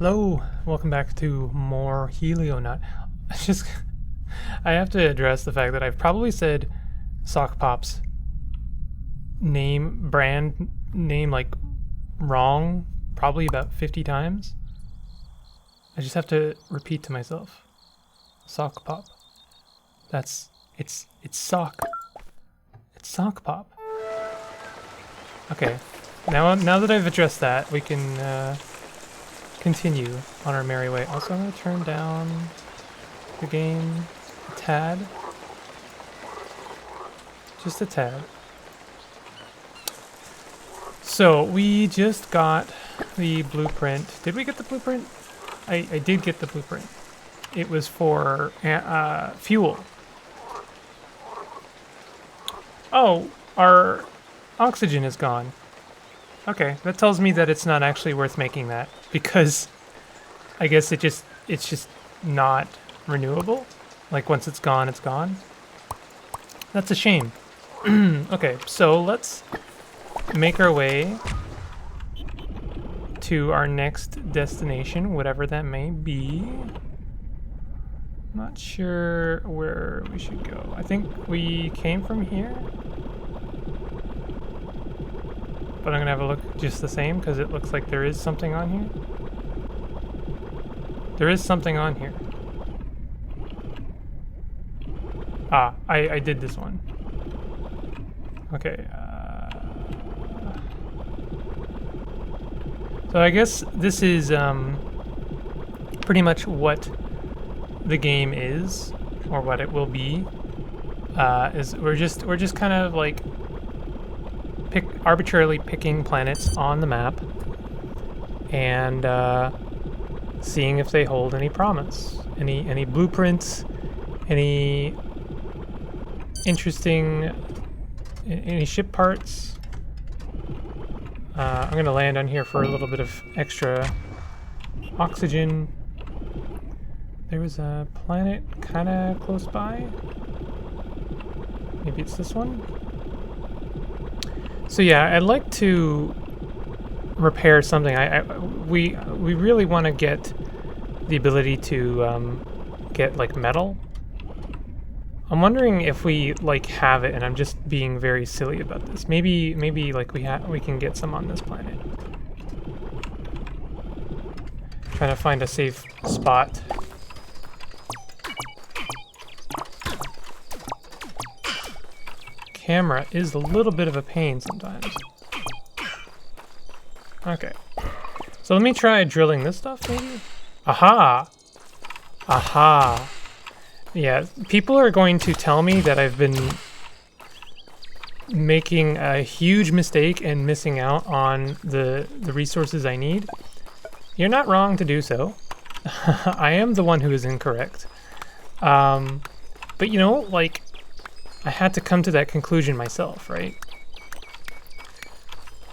Hello, welcome back to more Helionaut. I have to address the fact that I've probably said SokPop's brand name like wrong probably about 50 times. I just have to repeat to myself. SokPop. It's SokPop. Okay, now that I've addressed that, we can continue on our merry way. Also, I'm going to turn down the game a tad. Just a tad. So, we just got the blueprint. Did we get the blueprint? I did get the blueprint. It was for fuel. Oh, our oxygen is gone. Okay, that tells me that it's not actually worth making that, because I guess it's just not renewable. Like once it's gone, it's gone. That's a shame. Okay, so let's make our way to our next destination, whatever that may be. Not sure where we should go. I think we came from here. But I'm gonna have a look just the same because it looks like there is something on here. There is something on here. Ah, I did this one. Okay. So I guess this is pretty much what the game is, or what it will be. Is we're just kind of like arbitrarily picking planets on the map and seeing if they hold any promise, any blueprints, any interesting, any ship parts. I'm gonna land on here for a little bit of extra oxygen. There was a planet kind of close by. Maybe it's this one. So yeah, I'd like to repair something. We really want to get the ability to get like metal. I'm wondering if we like have it, and I'm just being very silly about this. Maybe like we can get some on this planet. Trying to find a safe spot. Camera is a little bit of a pain sometimes. Okay. So let me try drilling this stuff, maybe? Aha! Aha! Yeah, people are going to tell me that I've been making a huge mistake and missing out on the resources I need. You're not wrong to do so. I am the one who is incorrect. But you know, like, I had to come to that conclusion myself, right?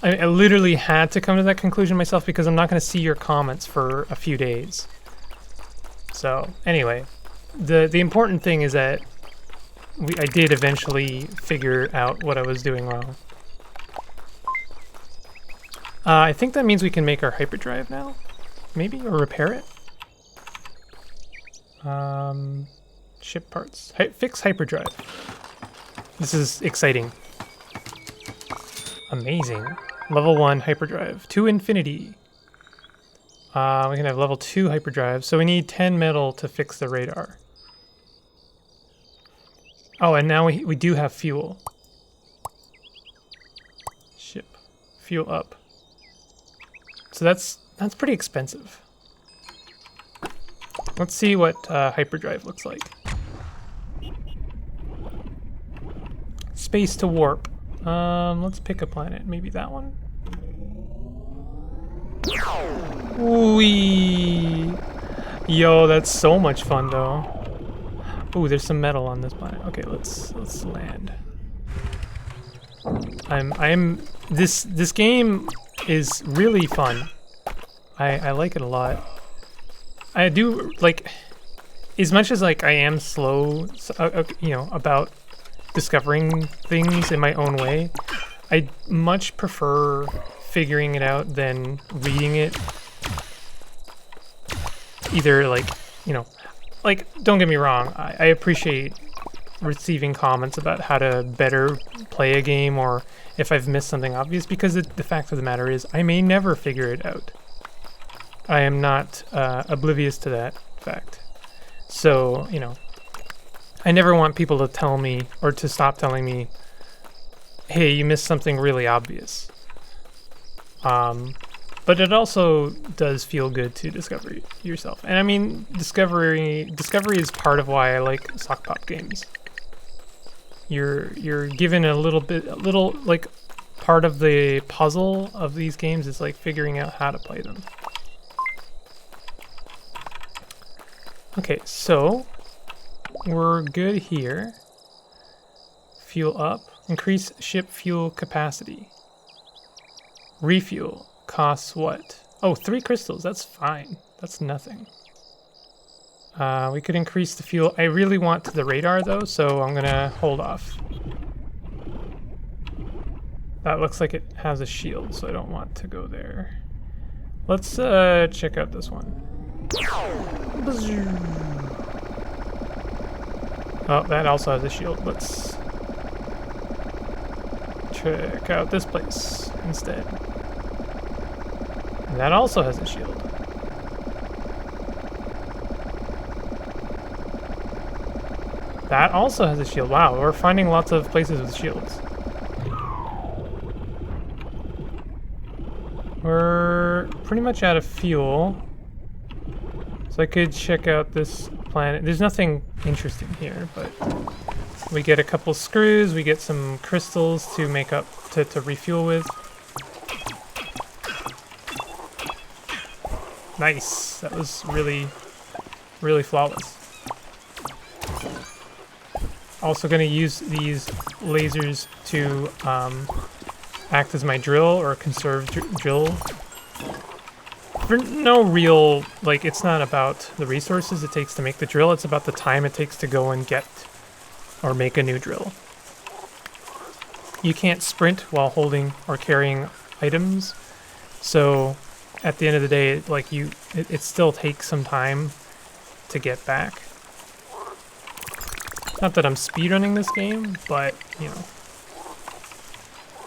I literally had to come to that conclusion myself because I'm not going to see your comments for a few days. So, anyway, the important thing is that I did eventually figure out what I was doing wrong. I think that means we can make our hyperdrive now, maybe, or repair it. Ship parts. Fix hyperdrive. This is exciting. Amazing. Level 1 hyperdrive. To infinity. We can have level 2 hyperdrive. So we need 10 metal to fix the radar. Oh, and now we do have fuel. Ship. Fuel up. So that's pretty expensive. Let's see what hyperdrive looks like. Space to warp. Let's pick a planet. Maybe that one? Whee! Yo, that's so much fun, though. Ooh, there's some metal on this planet. Okay, let's land. This game is really fun. I like it a lot. I do like, as much as like I am slow, you know, about discovering things in my own way, I much prefer figuring it out than reading it either like, you know, like, don't get me wrong, I appreciate receiving comments about how to better play a game or if I've missed something obvious, because the fact of the matter is I may never figure it out. I am not oblivious to that fact. So, you know, I never want people to tell me or to stop telling me, hey, you missed something really obvious. But it also does feel good to discover yourself. And I mean, discovery is part of why I like SokPop games. You're given a little like part of the puzzle of these games is like figuring out how to play them. Okay, so we're good here. Fuel up. Increase ship fuel capacity. Refuel. Costs what? Oh, 3 crystals. That's fine. That's nothing. We could increase the fuel. I really want the radar though, so I'm gonna hold off. That looks like it has a shield, so I don't want to go there. Let's check out this one. Oh, that also has a shield. Let's check out this place instead. And that also has a shield. That also has a shield. Wow, we're finding lots of places with shields. We're pretty much out of fuel. So I could check out this planet. There's nothing interesting here, but we get a couple screws, we get some crystals to make up, to refuel with. Nice. That was really, really flawless. Also going to use these lasers to act as my drill or conserve drill. For no real, like, it's not about the resources it takes to make the drill, it's about the time it takes to go and get or make a new drill. You can't sprint while holding or carrying items, so at the end of the day, like, it still takes some time to get back. Not that I'm speedrunning this game, but, you know,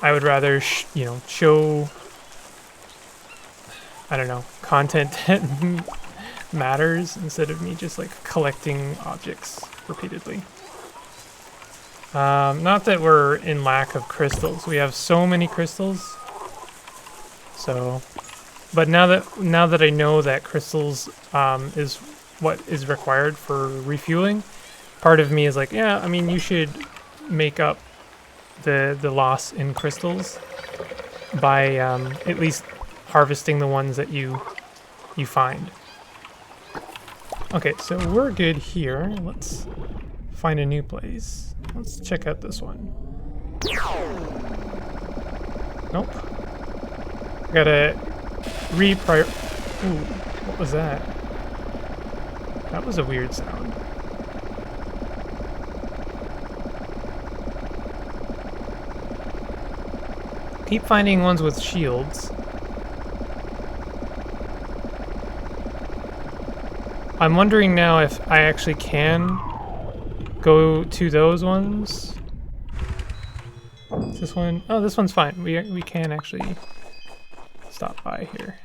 I would rather, show, I don't know, content that matters instead of me just, like, collecting objects repeatedly. Not that we're in lack of crystals. We have so many crystals. So, but now that I know that crystals is what is required for refueling, part of me is like, yeah, I mean, you should make up the loss in crystals by at least harvesting the ones that you find. Okay, so we're good here. Let's find a new place. Let's check out this one. Nope. Gotta reprior. Ooh, what was that? That was a weird sound. Keep finding ones with shields. I'm wondering now if I actually can go to those ones. Is this one? Oh, this one's fine. We can actually stop by here.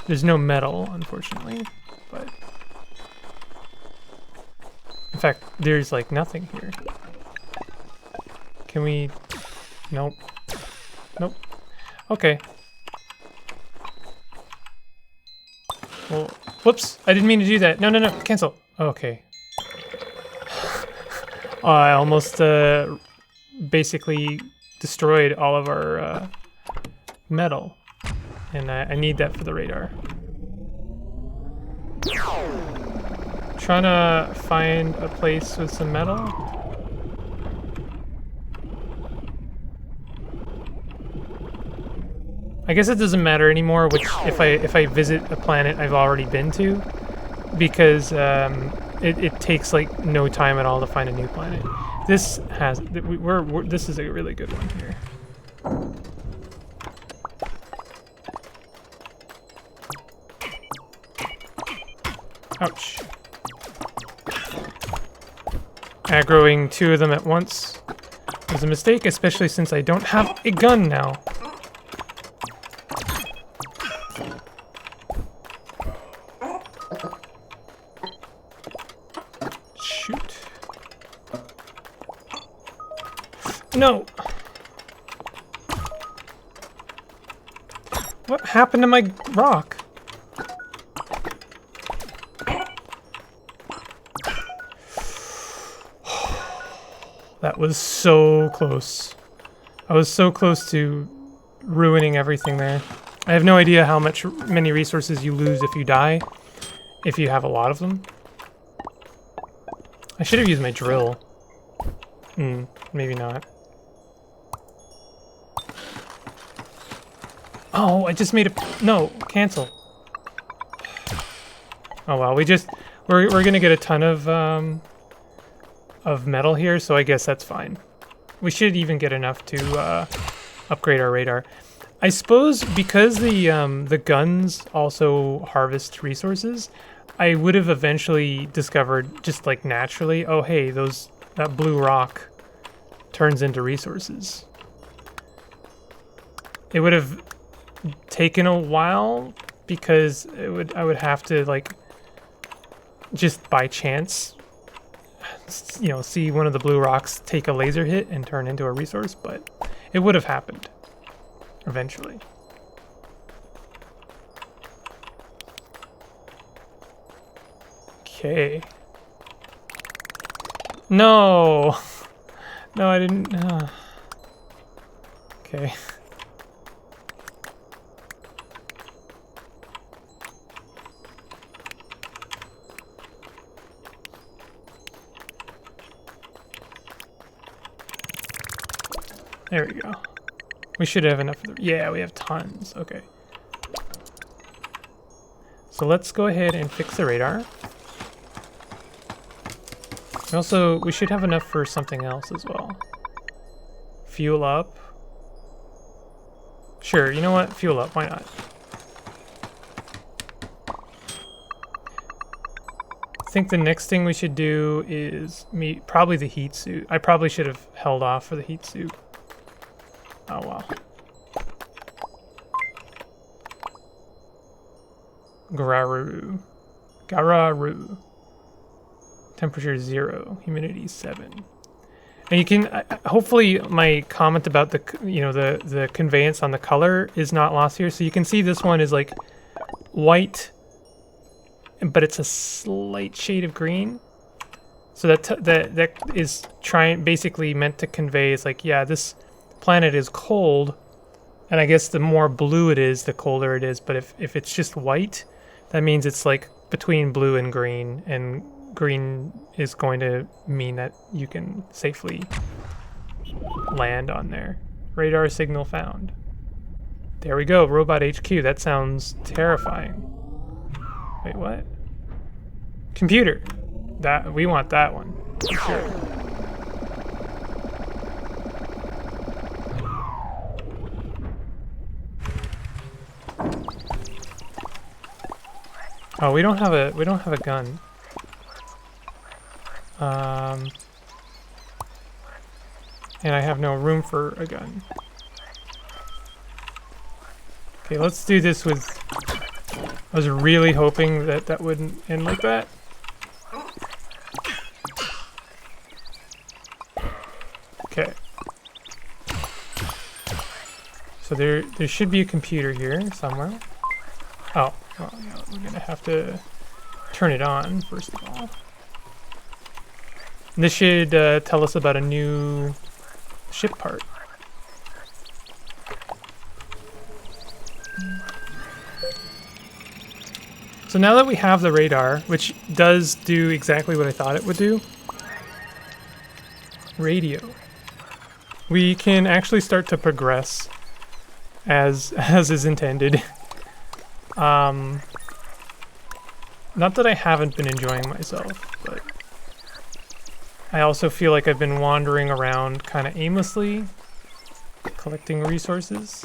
There's no metal, unfortunately, but in fact, there's like nothing here. Can we? Nope. Nope. Okay. Well, whoops! I didn't mean to do that. No, no, no! Cancel. Okay. I almost basically destroyed all of our metal, and I need that for the radar. Trying to find a place with some metal. I guess it doesn't matter anymore which if I visit a planet I've already been to, because it takes like no time at all to find a new planet. This has this is a really good one here. Ouch. Aggroing 2 of them at once was a mistake, especially since I don't have a gun now. Shoot. No! What happened to my rock? That was so close. I was so close to ruining everything there. I have no idea how many resources you lose if you die, if you have a lot of them. I should have used my drill. Maybe not. Oh, I just made a... No, cancel. Oh well, we're gonna get a ton of metal here, so I guess that's fine. We should even get enough to upgrade our radar. I suppose because the guns also harvest resources, I would have eventually discovered just like naturally, oh hey, that blue rock turns into resources. It would have taken a while because I would have to like just by chance, you know, see one of the blue rocks take a laser hit and turn into a resource, but it would have happened eventually. Okay. No! No, I didn't... Okay. There we go. We should have enough of the... Yeah, we have tons. Okay. So let's go ahead and fix the radar. Also, we should have enough for something else as well. Fuel up. Sure, you know what? Fuel up, why not? I think the next thing we should do is probably the heat suit. I probably should have held off for the heat suit. Oh wow. Gararu. Temperature 0, humidity 7. And you can hopefully my comment about the conveyance on the color is not lost here. So you can see this one is like white, but it's a slight shade of green. So that is basically meant to convey is like, yeah, this planet is cold, and I guess the more blue it is, the colder it is. But if it's just white, that means it's like between blue and green is going to mean that you can safely land on there. Radar signal found. There we go, Robot HQ. That sounds terrifying. Wait, what? Computer. We want that one. For sure. Oh, we don't have a gun. And I have no room for a gun. Okay, let's do this with... I was really hoping that that wouldn't end like that. Okay. So there should be a computer here somewhere. Oh, well, yeah, we're gonna have to turn it on first of all. This should tell us about a new ship part. So now that we have the radar, which does do exactly what I thought it would do, radio, we can actually start to progress as is intended. Not that I haven't been enjoying myself, but I also feel like I've been wandering around kind of aimlessly, collecting resources.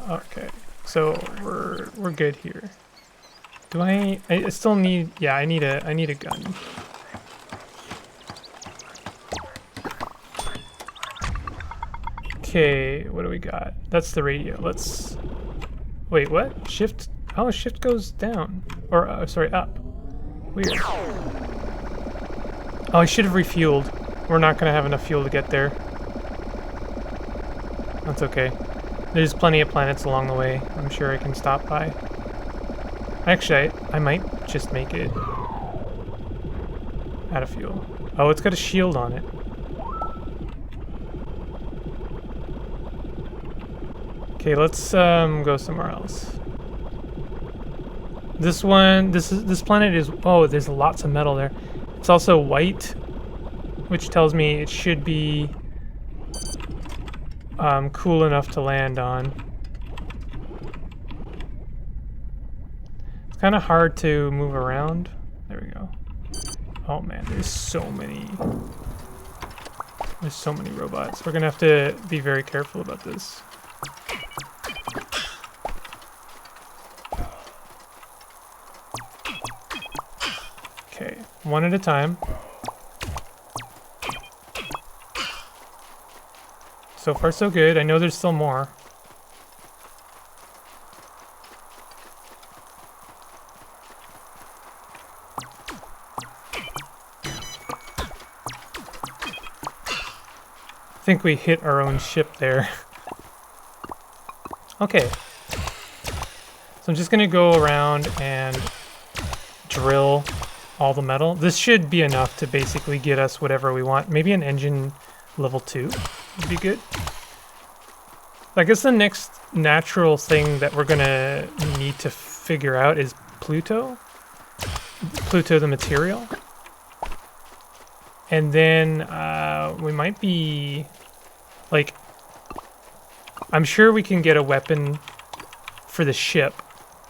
Okay. So we're good here. Do I still need, yeah, I need a gun. Okay, what do we got? That's the radio. Let's, wait, what? Shift, oh, shift goes down. Or, sorry, up. Weird. Oh, I should have refueled. We're not gonna have enough fuel to get there. That's okay. There's plenty of planets along the way. I'm sure I can stop by. Actually, I might just make it out of fuel. Oh, it's got a shield on it. Okay, let's go somewhere else. This one, this planet is, oh, there's lots of metal there. It's also white, which tells me it should be cool enough to land on. It's kind of hard to move around. There we go. Oh man, there's so many robots. We're gonna have to be very careful about this. Okay, one at a time. So far so good. I know there's still more. I think we hit our own ship there. Okay. So I'm just gonna go around and drill all the metal. This should be enough to basically get us whatever we want. Maybe an engine level 2 would be good. I guess the next natural thing that we're gonna need to figure out is Pluto. Pluto the material. And then we might be, like, I'm sure we can get a weapon for the ship.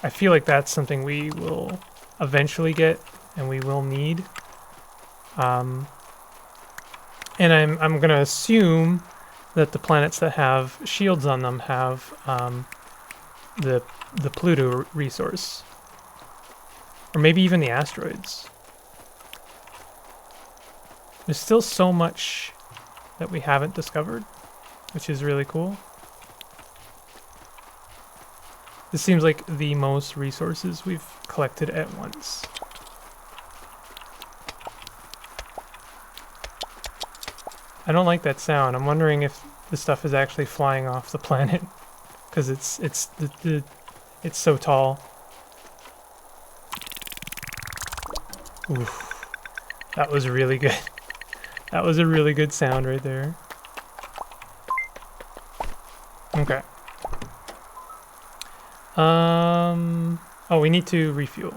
I feel like that's something we will eventually get and we will need. And I'm gonna assume that the planets that have shields on them have the Pluto resource, or maybe even the asteroids. There's still so much that we haven't discovered, which is really cool. This seems like the most resources we've collected at once. I don't like that sound. I'm wondering if the stuff is actually flying off the planet because it's so tall. Oof. That was really good. That was a really good sound right there. Okay. Oh, we need to refuel.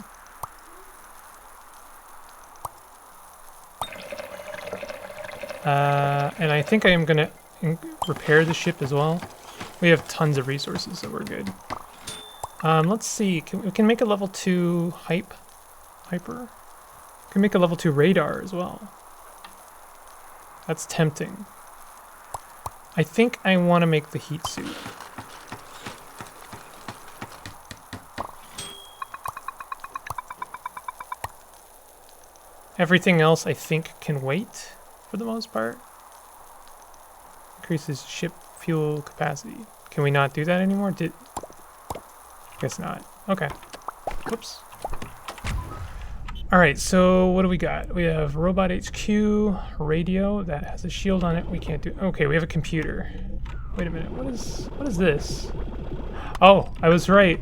And I think I am gonna repair the ship as well. We have tons of resources, so we're good. Let's see. We can make a level 2 hyper. We can make a level 2 radar as well. That's tempting. I think I want to make the heat suit. Everything else I think can wait for the most part. Increases ship fuel capacity. Can we not do that anymore? Guess not. Okay. Whoops. Alright, so what do we got? We have Robot HQ, radio, that has a shield on it. We can't do... Okay, we have a computer. Wait a minute, what is this? Oh, I was right.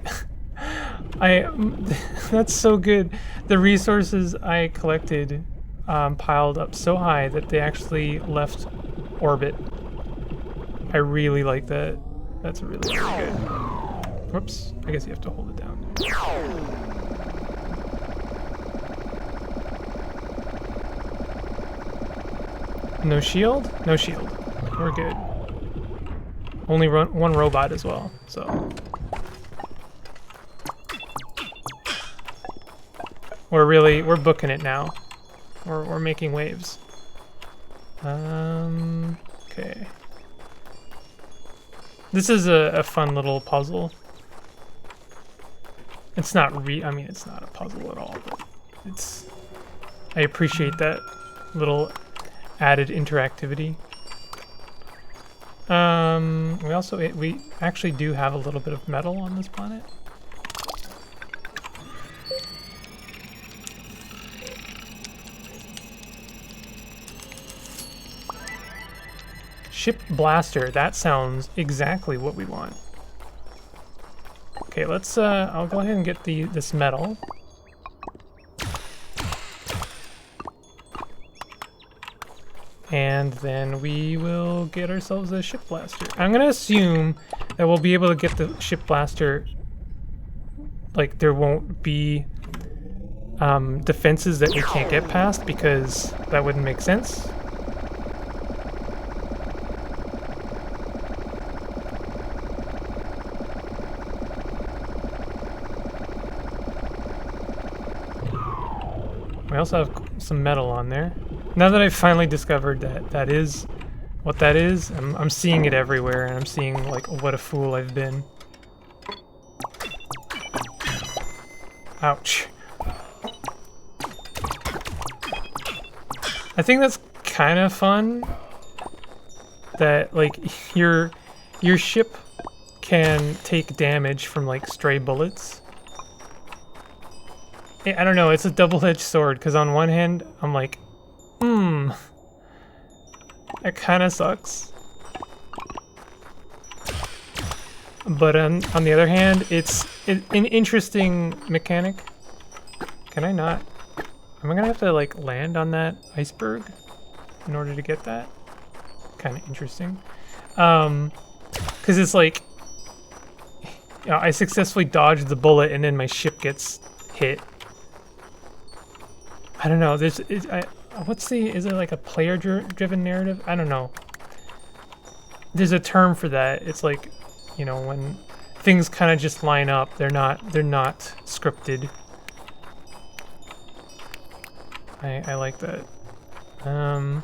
That's so good. The resources I collected piled up so high that they actually left orbit. I really like that. That's really, really good. Whoops, I guess you have to hold it down. No shield? No shield. We're good. Only one robot as well, so. We're booking it now. We're making waves. Okay. This is a fun little puzzle. It's not I mean, it's not a puzzle at all, but it's... I appreciate that little added interactivity. We actually do have a little bit of metal on this planet. Ship blaster, that sounds exactly what we want. Okay, let's I'll go ahead and get this metal. And then we will get ourselves a ship blaster. I'm gonna assume that we'll be able to get the ship blaster, like there won't be defenses that we can't get past, because that wouldn't make sense. We also have some metal on there. Now that I've finally discovered that that is what that is, I'm seeing it everywhere, and I'm seeing like what a fool I've been. Ouch. I think that's kind of fun that like your ship can take damage from like stray bullets. I don't know, it's a double-edged sword, because on one hand, I'm like, that kind of sucks. But on the other hand, it's an interesting mechanic. Can I not? Am I gonna have to like land on that iceberg in order to get that? Kind of interesting. Because it's like, you know, I successfully dodged the bullet and then my ship gets hit. I don't know. Is it like a player-driven narrative? I don't know. There's a term for that. It's like, you know, when things kind of just line up. They're not scripted. I like that. I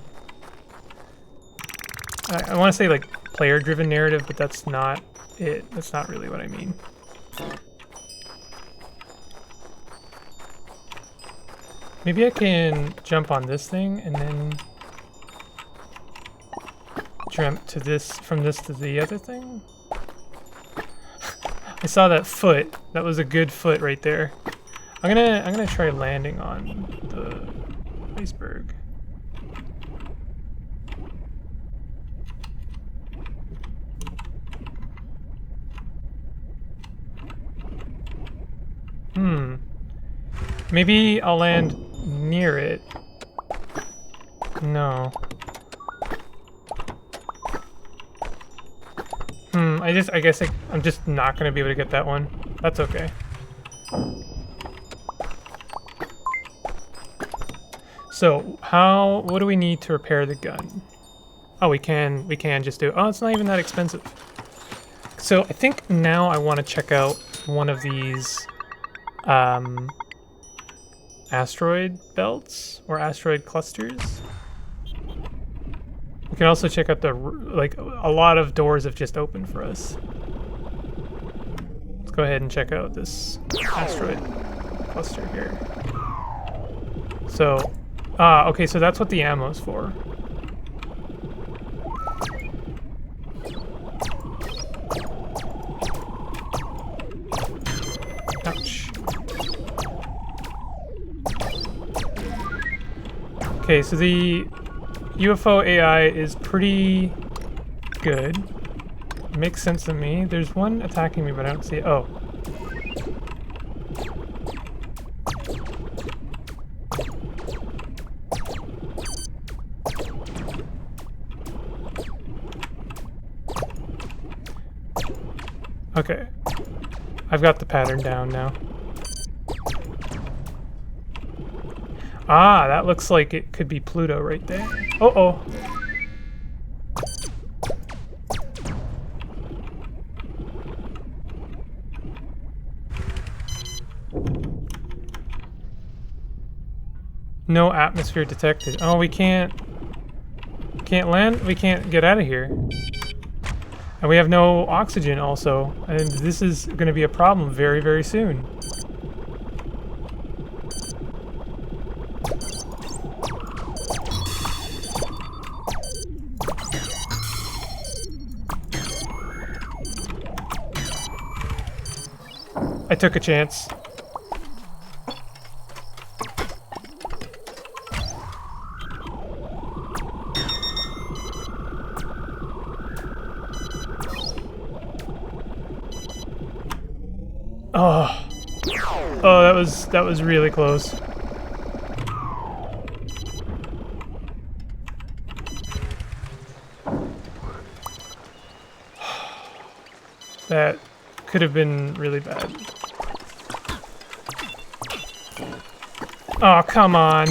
want to say like player-driven narrative, but that's not it. That's not really what I mean. Maybe I can jump on this thing and then jump to this, from this to the other thing. I saw that foot. That was a good foot right there. I'm gonna try landing on the iceberg. Maybe I'll land near it. No. I guess I'm just not gonna be able to get that one. That's okay. So, what do we need to repair the gun? Oh, we can just do, oh, it's not even that expensive. So I think now I want to check out one of these, asteroid belts or asteroid clusters. We can also check out like a lot of doors have just opened for us. Let's go ahead and check out this asteroid cluster here. So, okay, so that's what the ammo's for. Ouch. Okay, so the UFO AI is pretty good. Makes sense to me. There's one attacking me, but I don't see it. Oh. Okay. I've got the pattern down now. Ah, that looks like it could be Pluto right there. Uh-oh. No atmosphere detected. Oh, we can't land? We can't get out of here. And we have no oxygen also, and this is going to be a problem very, very soon. I took a chance. Oh. Oh, that was really close. That could have been really bad. Oh, come on.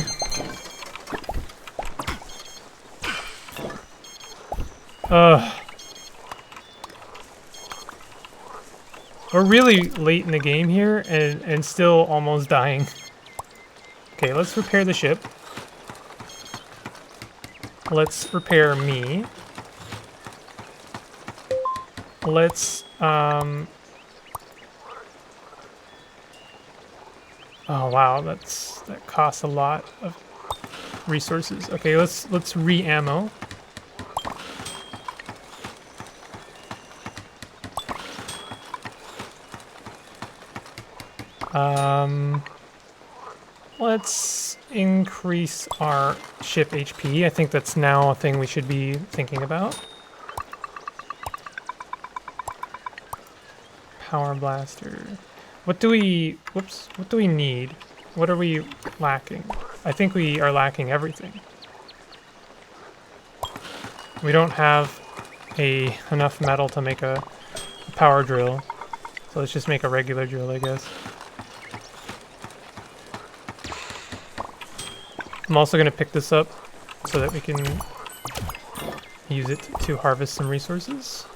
Ugh. We're really late in the game here and still almost dying. Okay, let's repair the ship. Let's repair me. Let's, oh wow, that costs a lot of resources. Okay, let's re-ammo. Let's increase our ship HP. I think that's now a thing we should be thinking about. Power blaster. What do we, whoops, what do we need? What are we lacking? I think we are lacking everything. We don't have enough metal to make a power drill. So let's just make a regular drill, I guess. I'm also going to pick this up so that we can use it to harvest some resources.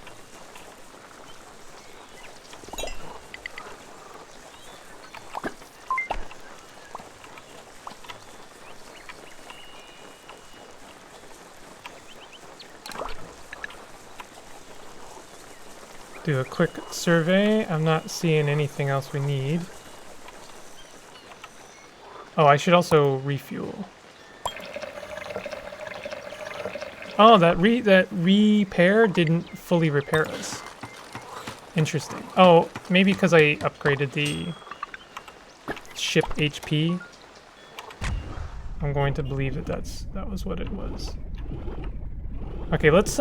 Do a quick survey. I'm not seeing anything else we need. Oh, I should also refuel. Oh, that repair didn't fully repair us. Interesting. Oh, maybe because I upgraded the ship HP. I'm going to believe that that was what it was. Okay, let's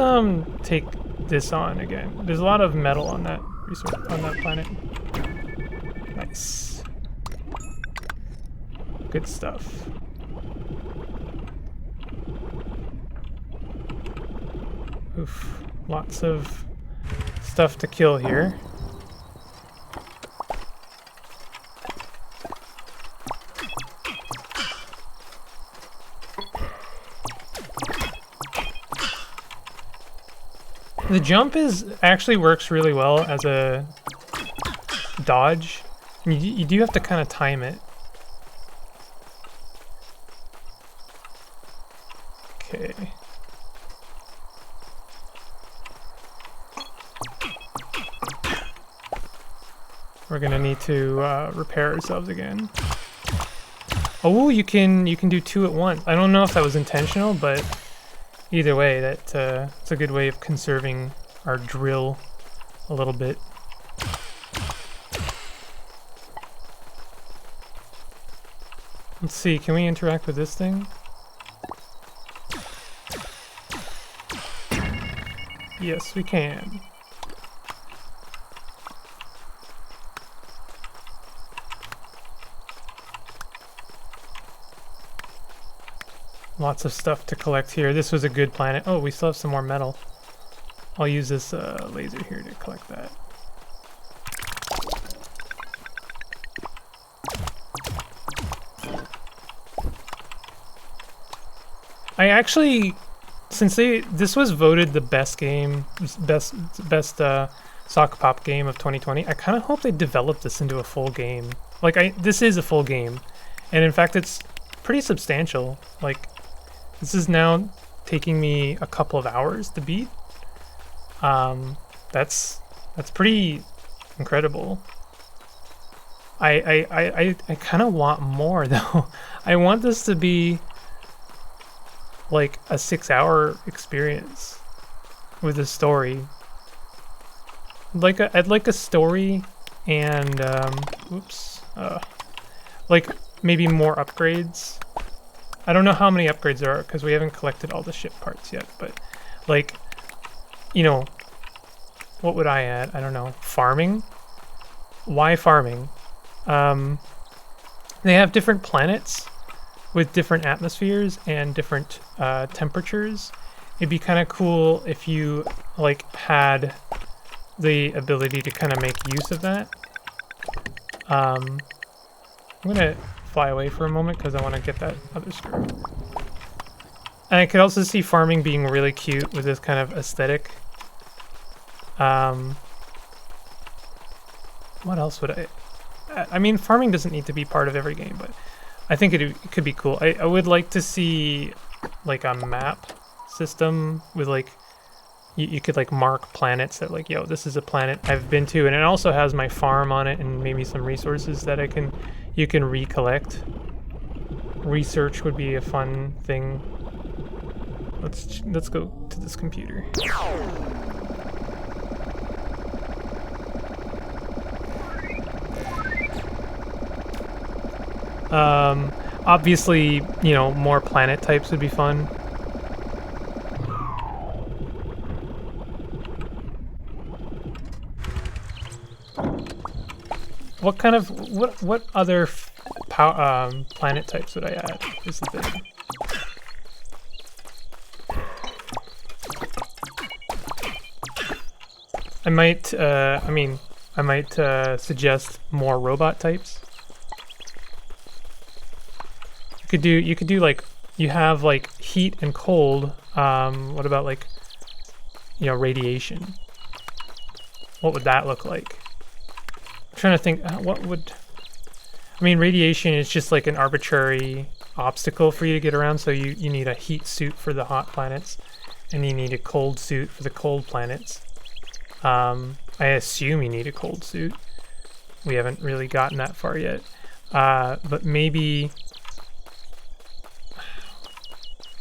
take this on again. There's a lot of metal on that planet. Nice. Good stuff. Oof, lots of stuff to kill here. The jump actually works really well as a dodge. You do have to kind of time it. Okay. We're gonna need to repair ourselves again. Oh, you can do two at once. I don't know if that was intentional, but either way, it's a good way of conserving our drill a little bit. Let's see, can we interact with this thing? Yes, we can. Lots of stuff to collect here. This was a good planet. Oh, we still have some more metal. I'll use this laser here to collect that. I actually, since this was voted the best game, best SokPop game of 2020, I kind of hope they develop this into a full game. Like, this is a full game, and in fact, it's pretty substantial. Like, this is now taking me a couple of hours to beat. That's pretty incredible. I kind of want more though. I want this to be like a 6-hour experience with a story. I'd like a story and like maybe more upgrades. I don't know how many upgrades there are because we haven't collected all the ship parts yet, but like, you know, what would I add? I don't know. Farming? Why farming? They have different planets with different atmospheres and different temperatures. It'd be kind of cool if you like had the ability to kind of make use of that. I'm gonna fly away for a moment because I want to get that other screw. And I could also see farming being really cute with this kind of aesthetic. What else would I mean, farming doesn't need to be part of every game, but I think it could be cool. I would like to see like a map system with like you could like mark planets that like, yo, this is a planet I've been to, and it also has my farm on it and maybe some resources that you can recollect. Research would be a fun thing. Let's go to this computer. Obviously, you know, more planet types would be fun. What kind of what other planet types would I add? Is the thing. I might suggest more robot types. You could do like, you have like heat and cold. What about like, you know, radiation? What would that look like? I'm trying to think, I mean, radiation is just like an arbitrary obstacle for you to get around, so you need a heat suit for the hot planets, and you need a cold suit for the cold planets. I assume you need a cold suit. We haven't really gotten that far yet. But maybe...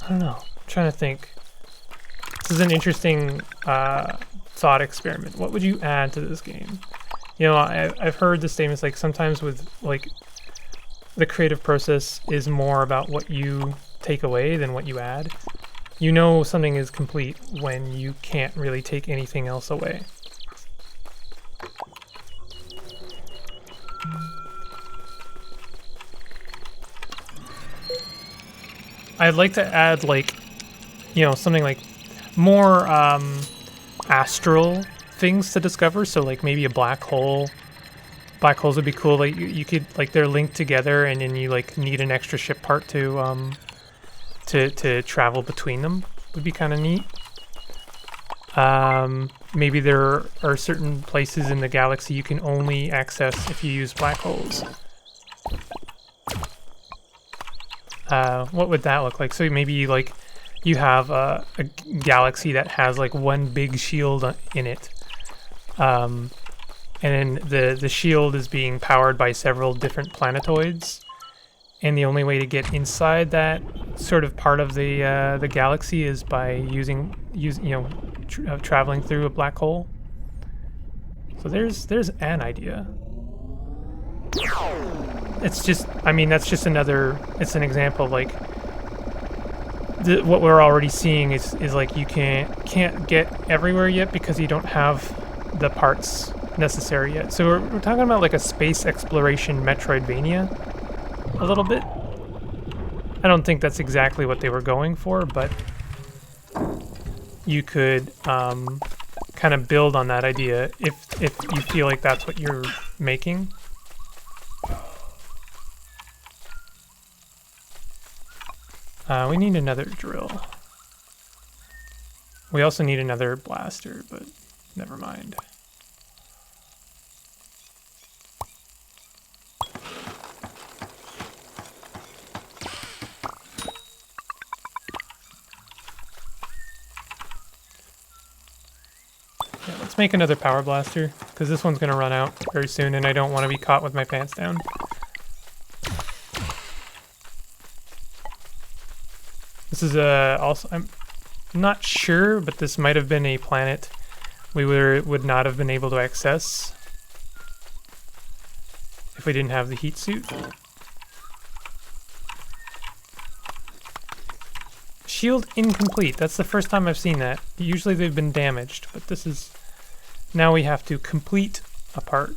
I don't know. I'm trying to think. This is an interesting thought experiment. What would you add to this game? You know, I've heard the statements like sometimes with like the creative process is more about what you take away than what you add. You know something is complete when you can't really take anything else away. I'd like to add like, you know, something like more astral things to discover. So like maybe a black hole. Black holes would be cool. Like you could like they're linked together, and then you like need an extra ship part to travel between them. Would be kind of neat. Maybe there are certain places in the galaxy you can only access if you use black holes. What would that look like? So maybe like you have a galaxy that has like one big shield in it, and then the shield is being powered by several different planetoids, and the only way to get inside that sort of part of the galaxy is by using traveling through a black hole. So there's an idea. It's just, I mean, that's just another, it's an example of like what we're already seeing is like you can't get everywhere yet because you don't have the parts necessary yet. So we're talking about like a space exploration Metroidvania a little bit. I don't think that's exactly what they were going for, but you could kind of build on that idea if you feel like that's what you're making. We need another drill. We also need another blaster, but never mind. Yeah, let's Let's make another power blaster, because this one's going to run out very soon, and I don't want to be caught with my pants down. This is also, I'm not sure, but this might have been a planet we would not have been able to access if we didn't have the heat suit. Shield incomplete. That's the first time I've seen that. Usually they've been damaged, but this is... Now we have to complete a part,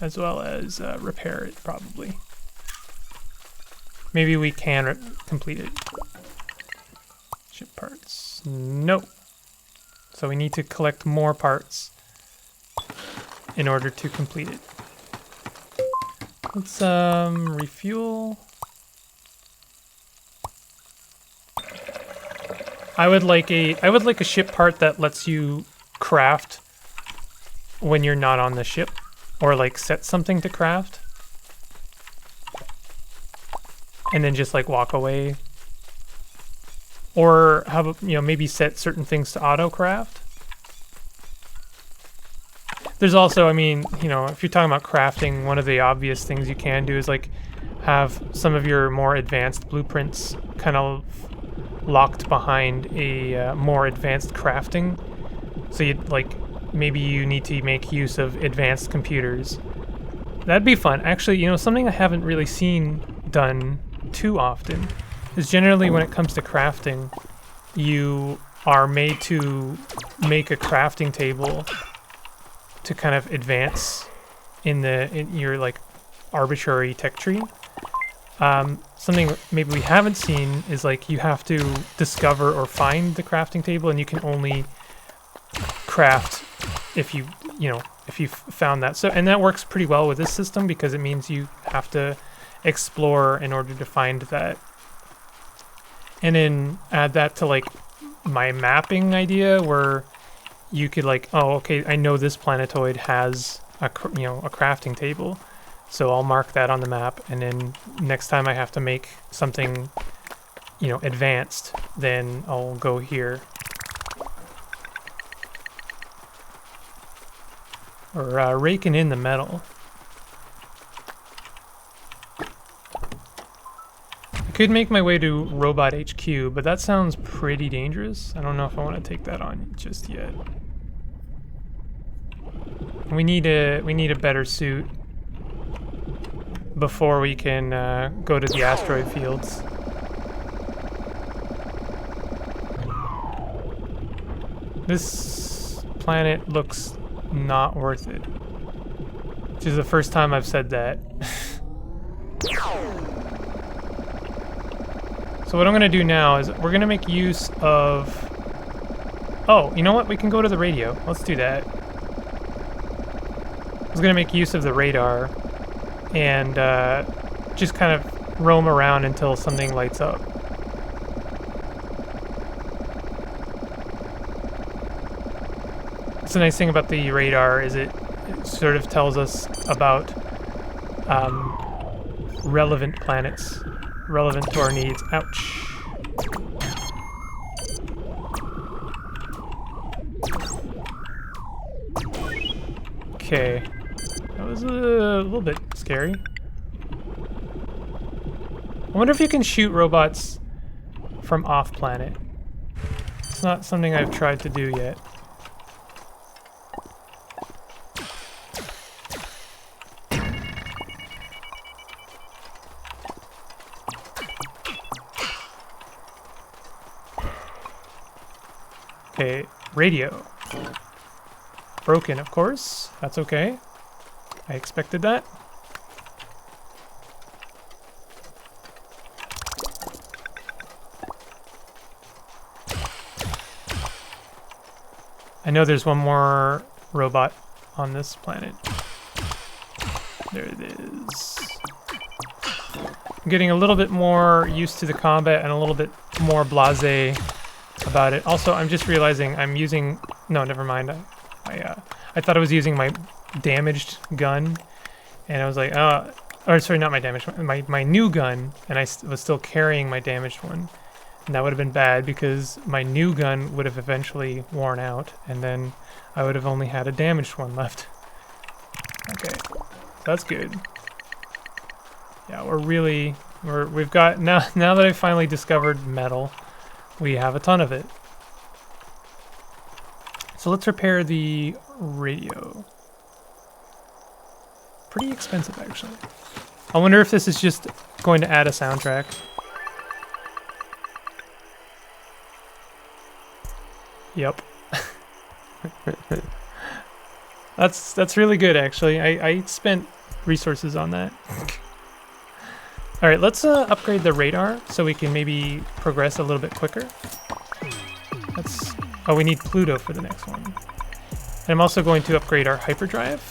as well as repair it, probably. Maybe we can complete it. Ship parts. No. So we need to collect more parts in order to complete it. Let's refuel. I would like a ship part that lets you craft when you're not on the ship, or like set something to craft and then just like walk away. Or how about, you know, maybe set certain things to auto craft. There's also, I mean, you know, if you're talking about crafting, one of the obvious things you can do is like have some of your more advanced blueprints kind of locked behind a more advanced crafting. So you'd like, maybe you need to make use of advanced computers. That'd be fun. Actually, you know, something I haven't really seen done too often is generally when it comes to crafting, you are made to make a crafting table to kind of advance in your like arbitrary tech tree. Something maybe we haven't seen is like you have to discover or find the crafting table, and you can only craft if you found that. So, and that works pretty well with this system because it means you have to explore in order to find that. And then add that to like my mapping idea where you could like, oh, okay, I know this planetoid has a crafting table. So I'll mark that on the map, and then next time I have to make something, you know, advanced, then I'll go here. Or raking in the metal. I could make my way to Robot HQ, but that sounds pretty dangerous. I don't know if I want to take that on just yet. We need a better suit before we can go to the asteroid fields. This planet looks not worth it. Which is the first time I've said that. So what I'm going to do now is we're going to make use of... Oh, you know what? We can go to the radio. Let's do that. I was going to make use of the radar and just kind of roam around until something lights up. That's the nice thing about the radar is it sort of tells us about relevant planets, relevant to our needs. Ouch. Okay. That was a little bit scary. I wonder if you can shoot robots from off-planet. It's not something I've tried to do yet. Okay, radio. Broken, of course. That's okay. I expected that. I know there's one more robot on this planet. There it is. I'm getting a little bit more used to the combat and a little bit more blasé about it. Also, I'm just realizing I'm using... No, never mind. I thought I was using my damaged gun, and I was like, or sorry, not my damaged one, my new gun, and I was still carrying my damaged one. And that would have been bad because my new gun would have eventually worn out, and then I would have only had a damaged one left. Okay, that's good. Yeah, we've got, now that I finally discovered metal, we have a ton of it. So let's repair the radio. Pretty expensive, actually. I wonder if this is just going to add a soundtrack. Yep. That's really good, actually. I spent resources on that. All right, let's upgrade the radar so we can maybe progress a little bit quicker. Oh, we need Pluto for the next one. And I'm also going to upgrade our hyperdrive.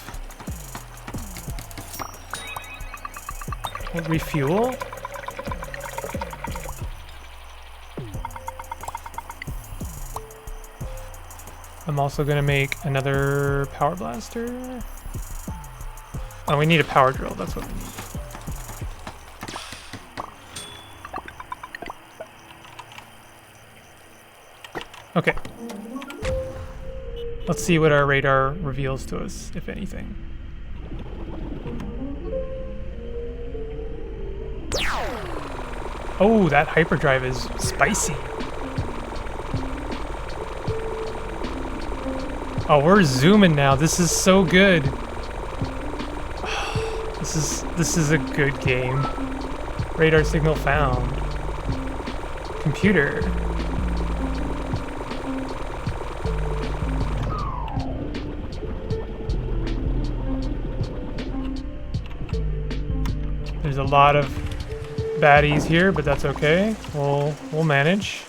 We'll refuel. I'm also going to make another power blaster. Oh, we need a power drill. That's what we need. Okay. Let's see what our radar reveals to us, if anything. Oh, that hyperdrive is spicy. Oh, we're zooming now. This is so good. This is a good game. Radar signal found. Computer. There's a lot of baddies here, but that's okay. We'll manage.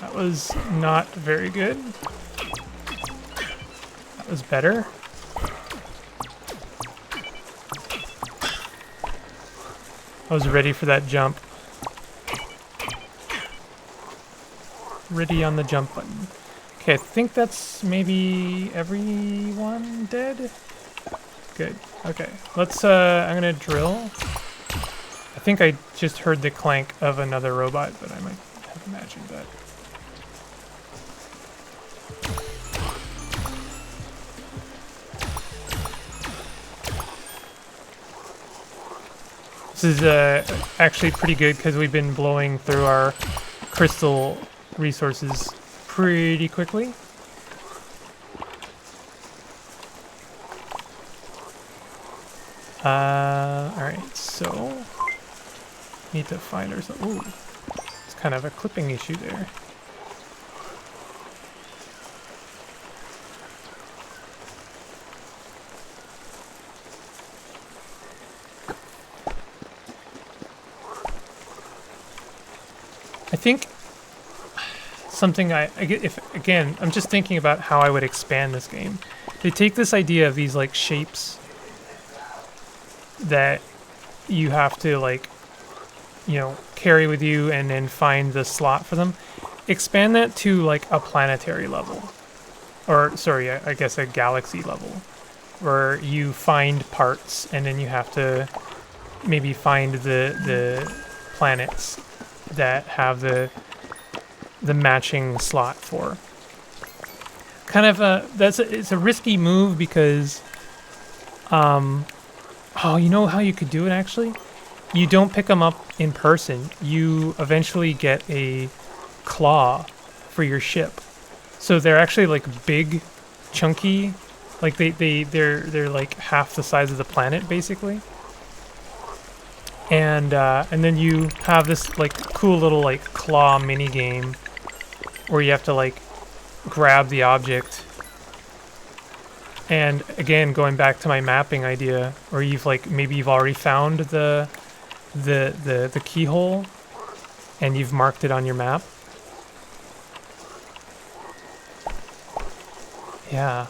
That was not very good. That was better. I was ready for that jump. Ready on the jump button. Okay, I think that's maybe everyone dead? Good. Okay, let's, I'm gonna drill. I think I just heard the clank of another robot, but I might have imagined that. This is actually pretty good because we've been blowing through our crystal resources pretty quickly. Alright, so need to find ourselves. Ooh, it's kind of a clipping issue there. I think something again, I'm just thinking about how I would expand this game. They take this idea of these like shapes that you have to like, you know, carry with you and then find the slot for them. Expand that to like a planetary level, or sorry, I guess a galaxy level, where you find parts and then you have to maybe find the planets that have the matching slot for. Kind of it's a risky move because oh, you know how you could do it actually? You don't pick them up in person. You eventually get a claw for your ship. So they're actually like big, chunky, like they're like half the size of the planet basically. And then you have this like cool little like claw mini game where you have to like grab the object. And again, going back to my mapping idea, where maybe you've already found the keyhole and you've marked it on your map. Yeah.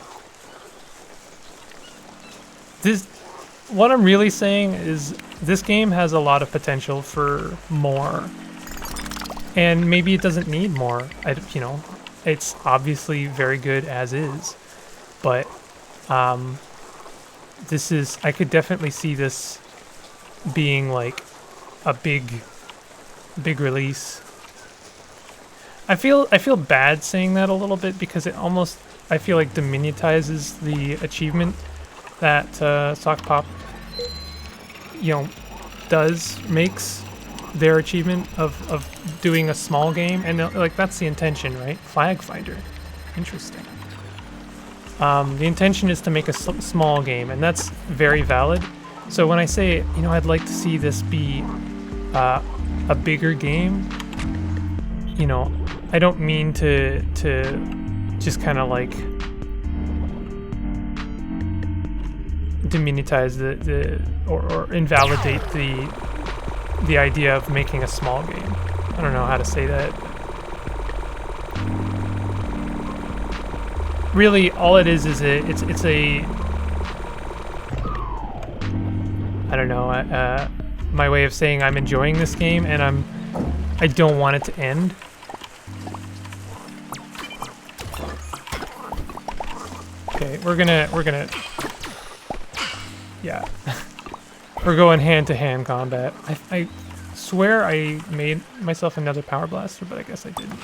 What I'm really saying is this game has a lot of potential for more. And maybe it doesn't need more. You know, it's obviously very good as is. But this is, I could definitely see this being like a big release. I feel bad saying that a little bit because it almost, I feel like diminutizes the achievement that SokPop, makes their achievement of doing a small game, and like that's the intention, right? Flag finder, interesting. The intention is to make a small game, and that's very valid. So when I say, I'd like to see this be a bigger game, I don't mean to just kind of like diminutize or invalidate the idea of making a small game. I don't know how to say that. Really, all it is it's a I don't know, my way of saying I'm enjoying this game and I don't want it to end. Okay, we're gonna yeah. We're going hand-to-hand combat. I swear I made myself another power blaster, but I guess I didn't.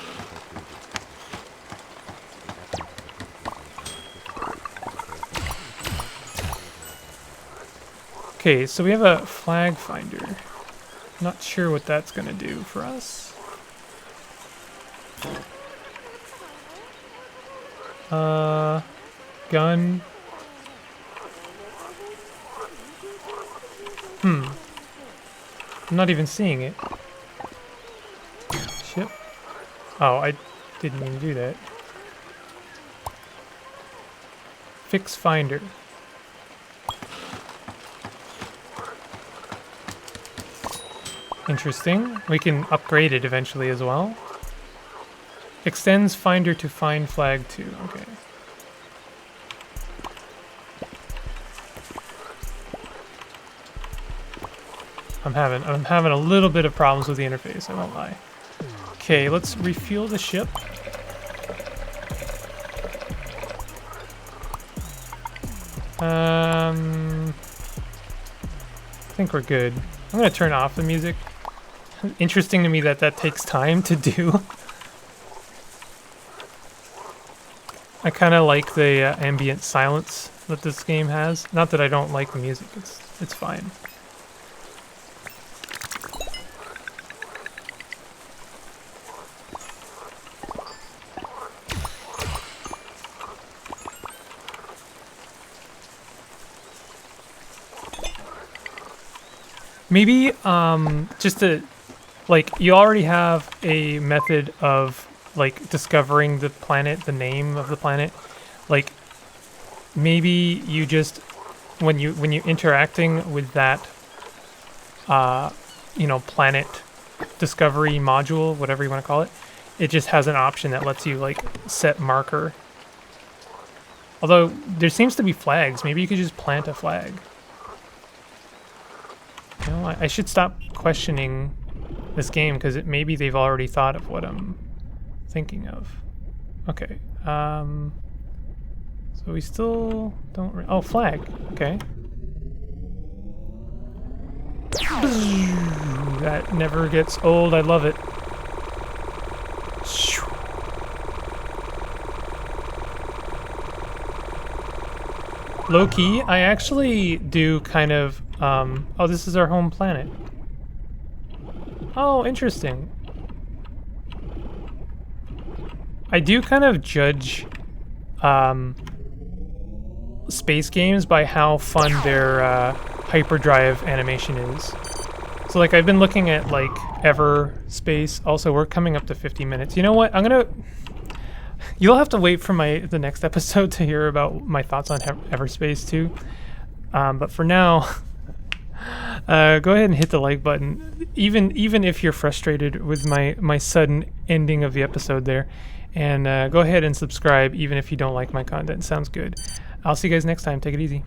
Okay, so we have a flag finder. Not sure what that's gonna do for us. Gun. I'm not even seeing it. Ship. Oh, I didn't mean to do that. Fix finder. Interesting. We can upgrade it eventually as well. Extends finder to find flag 2. Okay. I'm having a little bit of problems with the interface, I won't lie. Okay, let's refuel the ship. I think we're good. I'm gonna turn off the music. Interesting to me that takes time to do. I kind of like the ambient silence that this game has. Not that I don't like the music, it's fine. Maybe, just to, like, you already have a method of, like, discovering the planet, the name of the planet. Like, maybe you just, when you're interacting with that, planet discovery module, whatever you want to call it, it just has an option that lets you, like, set marker. Although, there seems to be flags. Maybe you could just plant a flag. You know, I should stop questioning this game because maybe they've already thought of what I'm thinking of. Okay. So we still don't. Oh, flag. Okay. That never gets old. I love it. Low key, I actually do kind of. Oh, this is our home planet. Oh, interesting. I do kind of judge space games by how fun their hyperdrive animation is. So like I've been looking at like Everspace. Also, we're coming up to 50 minutes. You know what? You'll have to wait for the next episode to hear about my thoughts on Everspace too. But for now, go ahead and hit the like button, even if you're frustrated with my sudden ending of the episode there. And go ahead and subscribe even if you don't like my content. Sounds good. I'll see you guys next time. Take it easy.